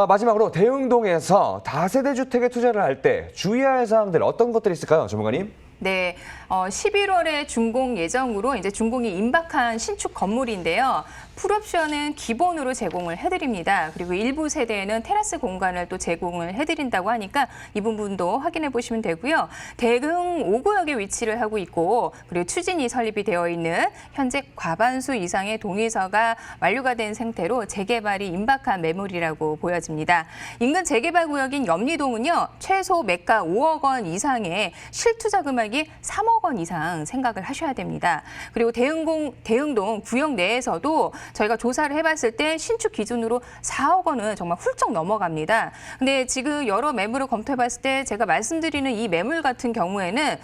마지막으로 대흥동에서 다세대 주택에 투자를 할 때 주의할 사항들 어떤 것들이 있을까요, 전문가님? 네, 11월에 준공 예정으로 이제 준공이 임박한 신축 건물인데요. 풀옵션은 기본으로 제공을 해드립니다. 그리고 일부 세대에는 테라스 공간을 또 제공을 해드린다고 하니까 이 부분도 확인해 보시면 되고요. 대흥 5구역에 위치를 하고 있고 그리고 추진이 설립이 되어 있는 현재 과반수 이상의 동의서가 완료가 된 상태로 재개발이 임박한 매물이라고 보여집니다. 인근 재개발 구역인 염리동은요. 최소 매가 5억 원 이상의 실투자 금액이 3억 원 이상 생각을 하셔야 됩니다. 그리고 대흥동 구역 내에서도 저희가 조사를 해봤을 때 신축 기준으로 4억 원은 정말 훌쩍 넘어갑니다. 근데 지금 여러 매물을 검토해봤을 때 제가 말씀드리는 이 매물 같은 경우에는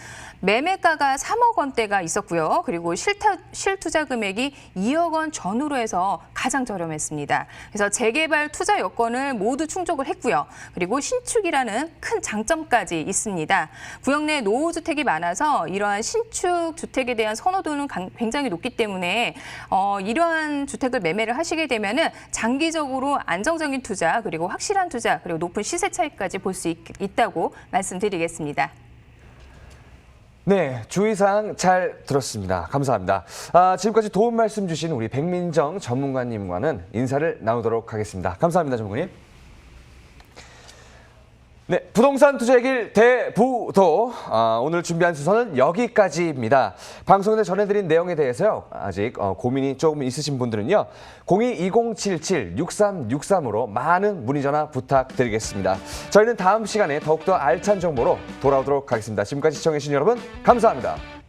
매매가가 3억 원대가 있었고요. 그리고 실투자 금액이 2억 원 전후로 해서 가장 저렴했습니다. 그래서 재개발 투자 여건을 모두 충족을 했고요. 그리고 신축이라는 큰 장점까지 있습니다. 구역 내 노후주택이 많아서 이러한 신축 주택에 대한 선호도는 굉장히 높기 때문에 이러한 주택을 매매를 하시게 되면은 장기적으로 안정적인 투자 그리고 확실한 투자 그리고 높은 시세 차익까지 볼 수 있다고 말씀드리겠습니다. 네, 주의사항 잘 들었습니다. 감사합니다. 지금까지 도움 말씀 주신 우리 백민정 전문가님과는 인사를 나누도록 하겠습니다. 감사합니다, 전문가님. 네, 부동산 투자의 길 대부도 오늘 준비한 순서는 여기까지입니다. 방송에 전해드린 내용에 대해서요. 아직 고민이 조금 있으신 분들은요. 02-2077-6363으로 많은 문의 전화 부탁드리겠습니다. 저희는 다음 시간에 더욱더 알찬 정보로 돌아오도록 하겠습니다. 지금까지 시청해주신 여러분 감사합니다.